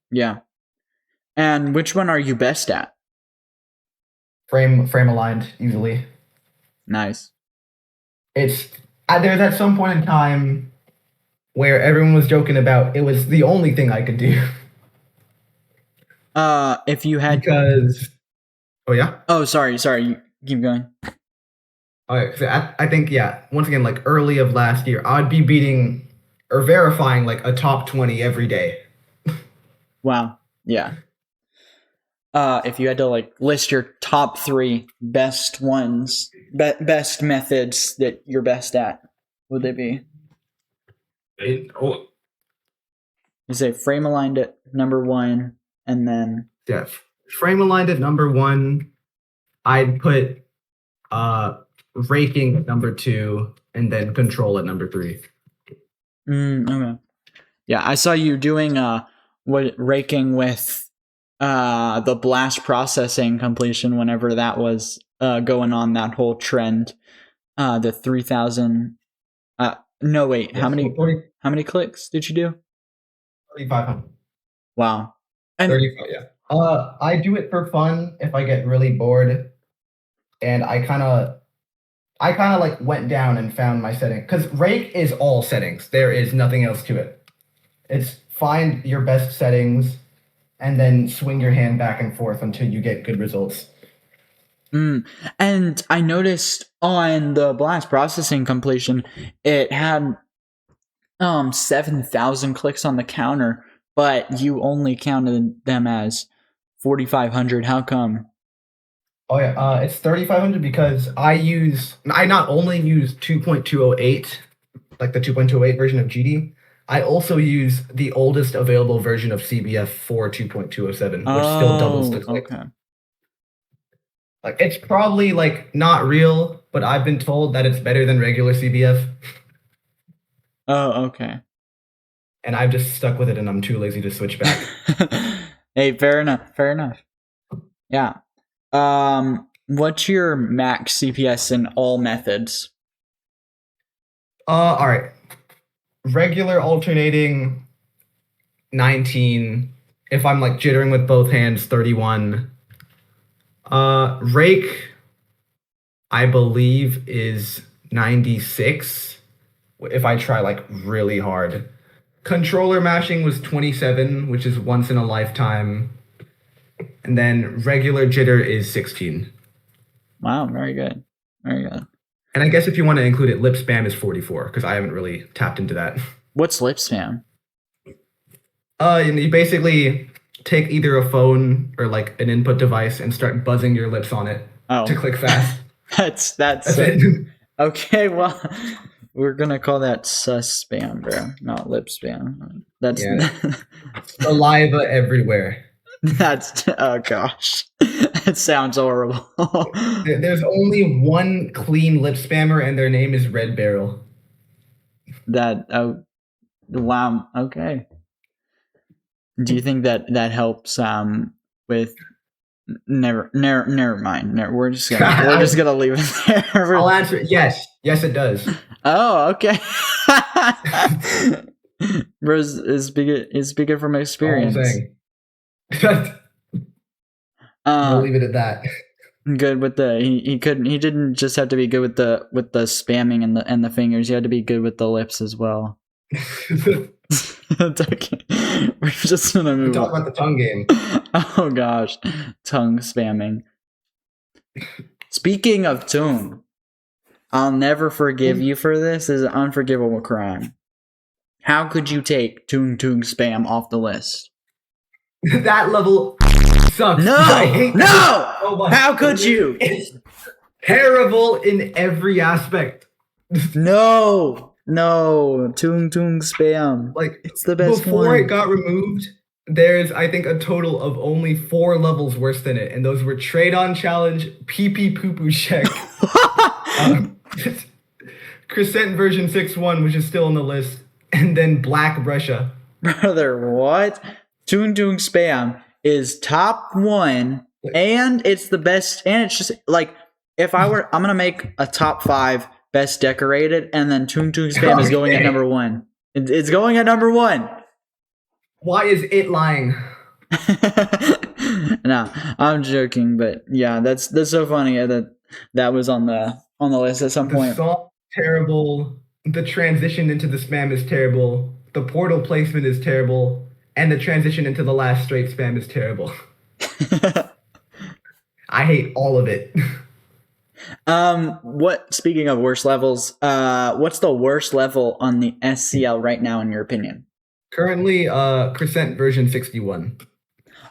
Yeah. And which one are you best at? Frame aligned easily. Nice. It's there's at some point in time where everyone was joking about it was the only thing I could do. If you had Because oh yeah. Oh, sorry. You keep going. Okay, so I think yeah. Once again, like early of last year, I'd be beating or verifying like a top 20 every day. Wow. Yeah. If you had to like list your top 3 best ones, best methods that you're best at, would they be? You say frame aligned at number 1, and then Yeah, frame aligned at number 1. I'd put raking at number 2, and then control at number 3. Okay. Yeah, I saw you doing raking with the blast processing completion whenever that was going on, that whole trend. The 3,000 no wait, Yeah, how many clicks did you do? 3,500. Wow. And 35, yeah. I do it for fun if I get really bored, and I kind of like went down and found my setting because rake is all settings. There is nothing else to it. It's find your best settings and then swing your hand back and forth until you get good results. And I noticed on the blast processing completion, it had 7,000 clicks on the counter, but you only counted them as 4,500. How come? Oh yeah, it's 3,500 because I not only use 2.208, like the 2.208 version of GD. I also use the oldest available version of CBF for 2.207, which still doubles the clicks. Okay. Like it's probably like not real, but I've been told that it's better than regular CBF. Oh, okay. And I've just stuck with it, and I'm too lazy to switch back. Hey, fair enough. Yeah. What's your max CPS in all methods? All right. Regular alternating 19. If I'm like jittering with both hands, 31. Rake, I believe, is 96 if I try like really hard. Controller mashing was 27, which is once in a lifetime. And then regular jitter is 16. Wow, very good. And I guess if you want to include it, lip spam is 44, because I haven't really tapped into that. What's lip spam? You basically take either a phone or like an input device and start buzzing your lips on it to click fast. That's it. Okay, well, we're gonna call that sus spam, bro, not lip spam. That's saliva everywhere. That's oh gosh, it sounds horrible. There's only one clean lip spammer, and their name is Red Barrel. Wow. Okay. Do you think that helps with never mind. We're just gonna leave it there. I'll answer it. Yes, it does. Oh, okay. Bro, is speaking from experience. We'll leave it at that. Good with the he didn't just have to be good with the spamming and the fingers. He had to be good with the lips as well. It's okay. We're just gonna We move talk on. about the tongue game. Oh gosh, tongue spamming. Speaking of Tung, I'll never forgive you for this. This is an unforgivable crime. How could you take Tung spam off the list? That level sucks. No, I hate no. that so much. How could you? It's terrible in every aspect. No, Tung spam. Like, It's the best before one. it got removed, there's I think a total of only 4 levels worse than it, and those were Trade On Challenge, PP Poo Poo Check, Crescent version 6.1, which is still on the list, and then Black Brescia. Brother, what? Tung spam is top 1, and it's the best. And it's just like, I'm gonna make a top 5 best decorated, and then Tung spam is going at number 1. It's going at number 1. Why is it lying? No, I'm joking, but yeah, that's so funny that was on the list at some The point. song is terrible. The transition into the spam is terrible. The portal placement is terrible. And the transition into the last straight spam is terrible. I hate all of it. Speaking of worst levels, what's the worst level on the SCL right now in your opinion? Currently, Crescent version 61.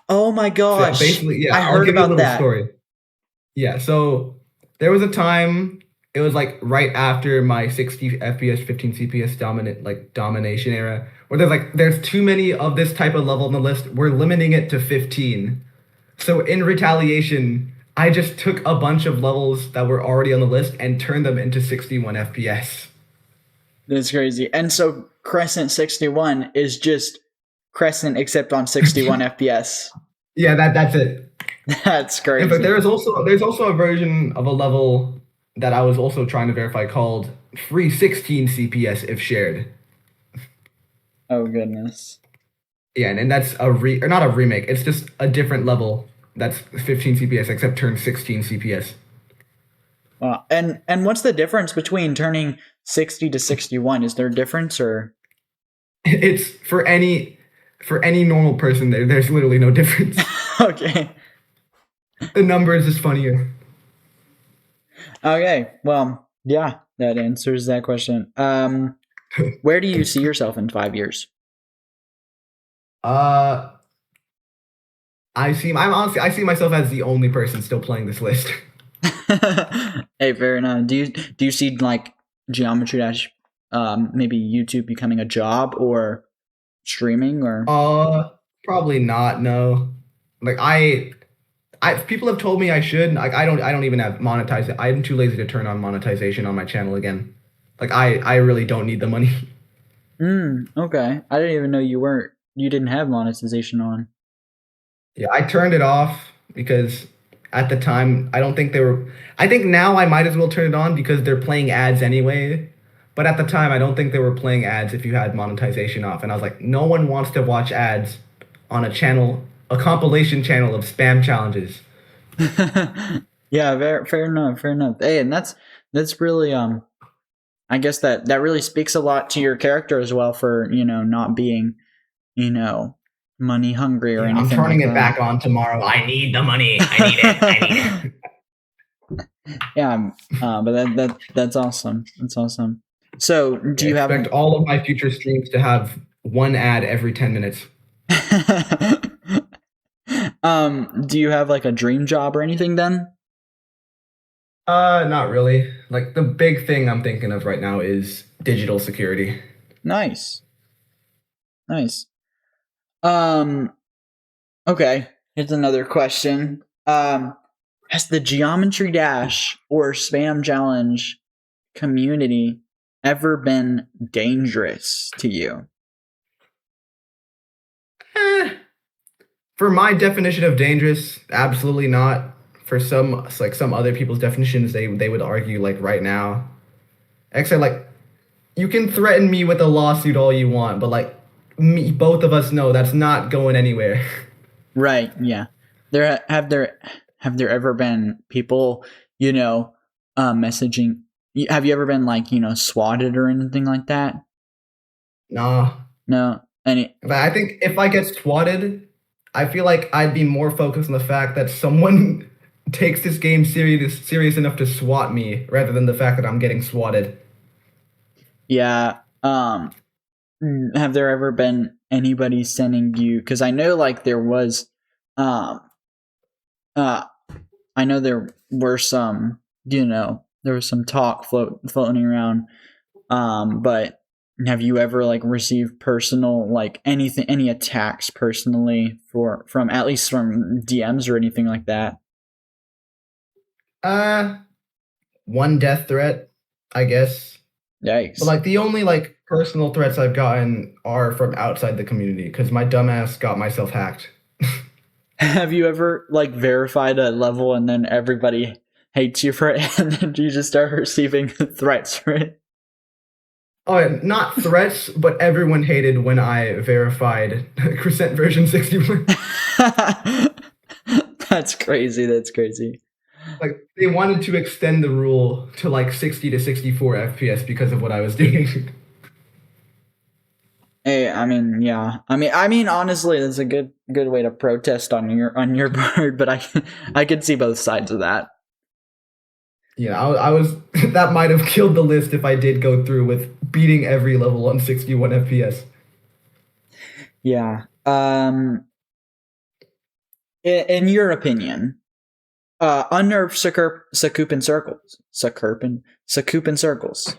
Oh my gosh. So basically, yeah, I I'll heard give you a about little that. story. Yeah, so there was a time, it was like right after my 60 FPS, 15 CPS domination era, where there's too many of this type of level on the list. We're limiting it to 15. So in retaliation, I just took a bunch of levels that were already on the list and turned them into 61 FPS. That's crazy. And so Crescent 61 is just Crescent except on 61 FPS. Yeah, that's it. That's crazy. But there's also a version of a level that I was also trying to verify called free 16 CPS if shared. Oh goodness. Yeah, and that's or not a remake. It's just a different level that's 15 CPS except turned 16 CPS. Wow. And what's the difference between turning 60 to 61? Is there a difference or? It's for any normal person. There's literally no difference. Okay. The number is just funnier. Okay. Well, yeah, that answers that question. Where do you see yourself in 5 years? I see myself as the only person still playing this list. Hey, fair enough. Do you see like Geometry Dash, maybe YouTube becoming a job or streaming or? Probably not. No, like people have told me I should. Like I don't even have monetize. I'm too lazy to turn on monetization on my channel again. Like I really don't need the money. Okay. I didn't even know you didn't have monetization on. Yeah, I turned it off because at the time I don't think they were. I think now I might as well turn it on because they're playing ads anyway. But at the time I don't think they were playing ads if you had monetization off. And I was like, no one wants to watch ads on a channel, a compilation channel of spam challenges. Yeah, fair enough. Hey, and that's really I guess that really speaks a lot to your character as well for, not being, money hungry or anything. I'm turning like it back on tomorrow. I need the money. I need it. Yeah, but that's awesome. That's awesome. So, do you expect all of my future streams to have one ad every 10 minutes? Do you have like a dream job or anything then? Not really. Like the big thing I'm thinking of right now is digital security. Nice. Okay, here's another question. Has the Geometry Dash or Spam Challenge community ever been dangerous to you? For my definition of dangerous, absolutely not. For some other people's definitions, they would argue like right now. Except like, you can threaten me with a lawsuit all you want, but like both of us know that's not going anywhere. Right. Yeah. Have there ever been people, messaging? Have you ever been like, swatted or anything like that? Nah. No. But I think if I get swatted, I feel like I'd be more focused on the fact that someone takes this game serious enough to swat me rather than the fact that I'm getting swatted. Yeah. Have there ever been anybody sending you? Because I know, like, there was, um, I know there were some, there was some talk floating around. But have you ever like received personal, like any attacks personally from at least from DMs or anything like that? One death threat, I guess. Yikes. But like the only like personal threats I've gotten are from outside the community because my dumbass got myself hacked. Have you ever like verified a level and then everybody hates you for it and then you just start receiving threats for it? Oh, yeah, not threats, but everyone hated when I verified Crescent version 61. That's crazy. That's crazy. Like they wanted to extend the rule to like 60 to 64 FPS because of what I was doing. Hey, I mean, yeah. I mean, honestly, that's a good way to protest on your part, but I could see both sides of that. Yeah, I was that might have killed the list if I did go through with beating every level on 61 FPS. Yeah. In your opinion, unnerved Sakupan circles. Sakupan circles.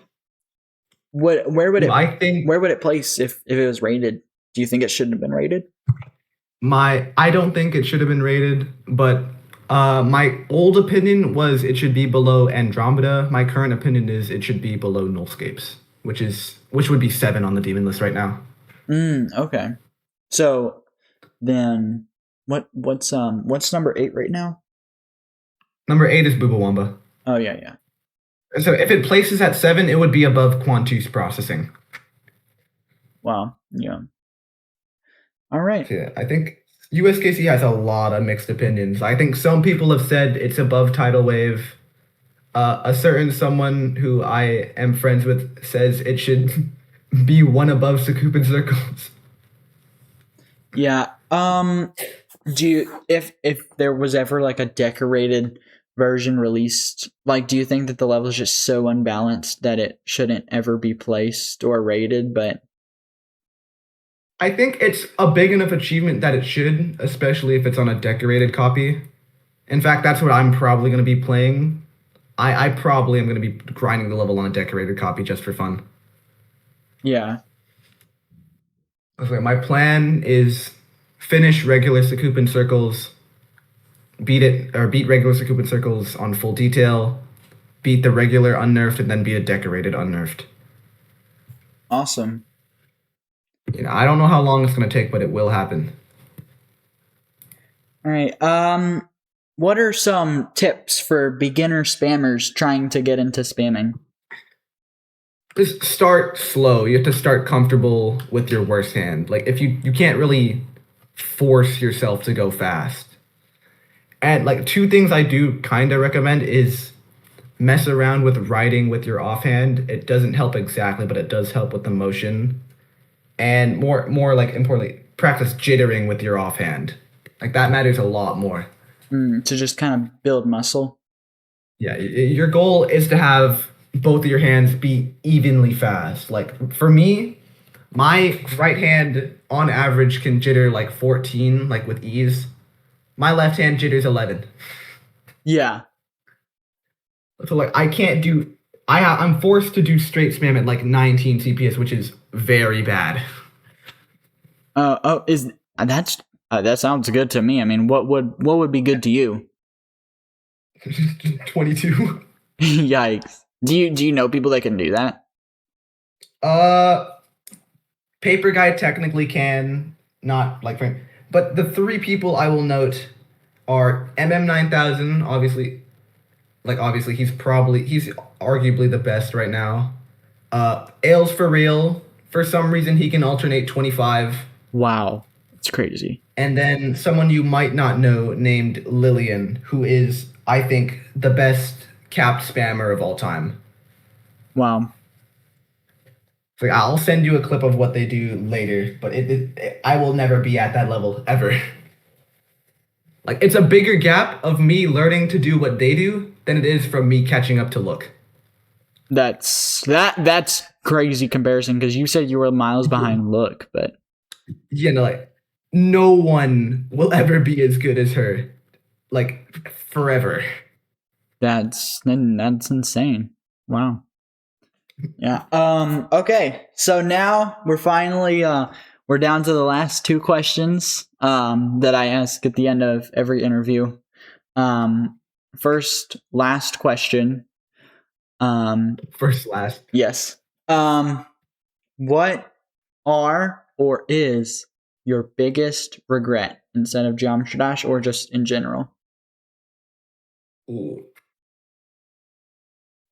Where would it place if it was rated? Do you think it shouldn't have been rated? I don't think it should have been rated, but my old opinion was it should be below Andromeda. My current opinion is it should be below Nullscapes, which would be 7 on the demon list right now. Okay. So then what's number 8 right now? Number 8 is Bubawamba. Oh yeah. So if it places at 7, it would be above Quantus processing. Wow. Yeah. All right. So yeah, I think USKC has a lot of mixed opinions. I think some people have said it's above Tidal Wave. A certain someone who I am friends with says it should be one above Sakupan circles. Yeah. Do you if there was ever like a decorated version released, like do you think that the level is just so unbalanced that it shouldn't ever be placed or rated? But I think it's a big enough achievement that it should, especially if it's on a decorated copy. In fact, that's what I'm probably going to be playing. I probably am going to be grinding the level on a decorated copy just for fun. Yeah. Okay, my plan is finish regular Sakupan circles, beat regular Sakupan circles on full detail, beat the regular unnerfed, and then beat a decorated unnerfed. Awesome. I don't know how long it's going to take, but it will happen. All right. What are some tips for beginner spammers trying to get into spamming? Just start slow. You have to start comfortable with your worst hand. Like if you can't really force yourself to go fast. And like 2 things I do kind of recommend is mess around with writing with your offhand. It doesn't help exactly, but it does help with the motion. And more like importantly, practice jittering with your offhand. Like that matters a lot more. To just kind of build muscle. Yeah, your goal is to have both of your hands be evenly fast. Like for me, my right hand on average can jitter like 14, like with ease. My left hand jitters 11. Yeah. So like I can't do. I'm forced to do straight spam at like 19 CPS, which is very bad. That sounds good to me. I mean, what would be good to you? 22. Yikes. Do you know people that can do that? Paper Guy technically can, not like frame. But the 3 people I will note are MM9000, obviously. Like obviously he's arguably the best right now. Ailes for real. For some reason he can alternate 25. Wow. It's crazy. And then someone you might not know named Lillian, who is, I think, the best capped spammer of all time. Wow. So I'll send you a clip of what they do later, but I will never be at that level ever. Like it's a bigger gap of me learning to do what they do than it is from me catching up to look. That's crazy comparison because you said you were miles behind look, but You know, like no one will ever be as good as her, like forever. that's insane. Wow. Yeah. Okay. So now we're finally we're down to the last two questions that I ask at the end of every interview. First, last question. First, last. Yes. What are or is your biggest regret instead of Geometry Dash or just in general? Ooh.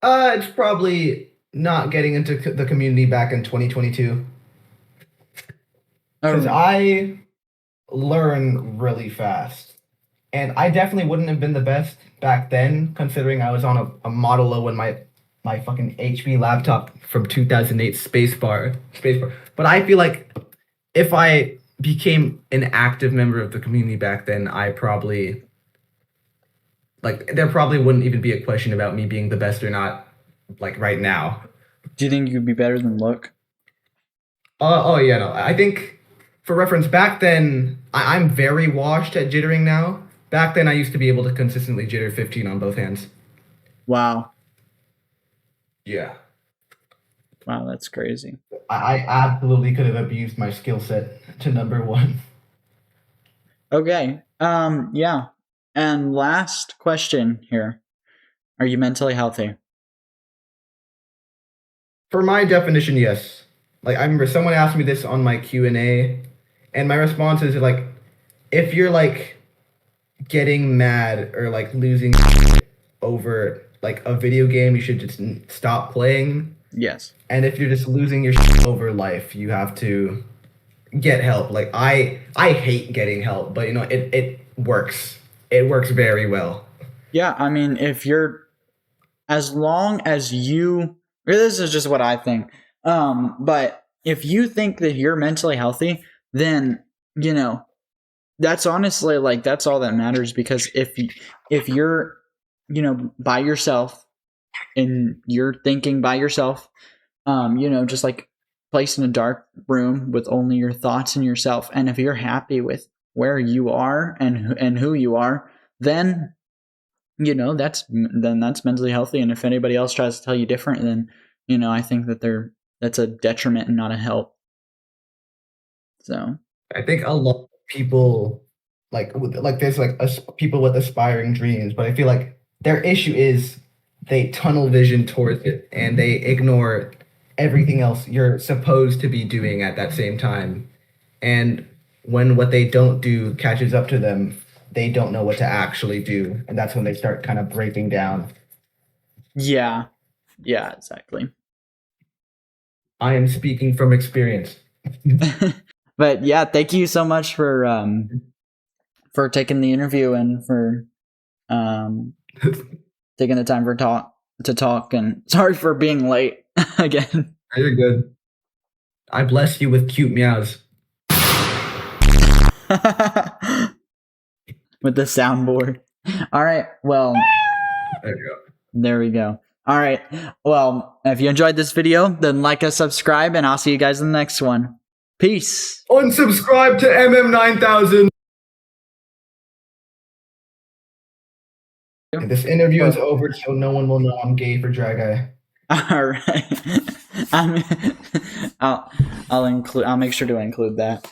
It's probably not getting into the community back in 2022. Because I learn really fast. And I definitely wouldn't have been the best back then, considering I was on a Model O and my fucking HP laptop from 2008 Spacebar. But I feel like if I became an active member of the community back then, I probably, like, there probably wouldn't even be a question about me being the best or not, like, right now. Do you think you'd be better than Look? Oh, yeah, no. I think, for reference, back then, I'm very washed at jittering now. Back then, I used to be able to consistently jitter 15 on both hands. Wow. Yeah. Wow, that's crazy. I absolutely could have abused my skill set to number one. Okay. Yeah. And last question here. Are you mentally healthy? For my definition, yes. Like, I remember someone asked me this on my Q&A, and my response is, like, if you're, like, getting mad or, like, losing over, like, a video game, you should just stop playing. Yes. And if you're just losing your over life, you have to get help. Like, I hate getting help, but, you know, it works. It works very well. Yeah, I mean, if you're, as long as you, this is just what I think, but if you think that you're mentally healthy, then, you know, that's honestly, like, that's all that matters, because if you're, you know, by yourself and you're thinking by yourself, you know, just like placed in a dark room with only your thoughts and yourself, and if you're happy with where you are and who you are, then, you know, that's mentally healthy. And if anybody else tries to tell you different, then, you know, I think that that's a detriment and not a help. So I think a lot of people like there's like people with aspiring dreams, but I feel like their issue is they tunnel vision towards it and they ignore everything else you're supposed to be doing at that same time. And when what they don't do catches up to them, they don't know what to actually do, and that's when they start kind of breaking down. yeah, exactly. I am speaking from experience. But yeah, thank you so much for taking the interview and for taking the time to talk, and sorry for being late again. You're good. I bless you with cute meows. With the soundboard. All right. Well, there you go. There we go. All right. Well, if you enjoyed this video, then like us, subscribe, and I'll see you guys in the next one. Peace. Unsubscribe to MM9000. This interview is over, so no one will know I'm gay for Dry Guy. All right. I'll make sure to include that.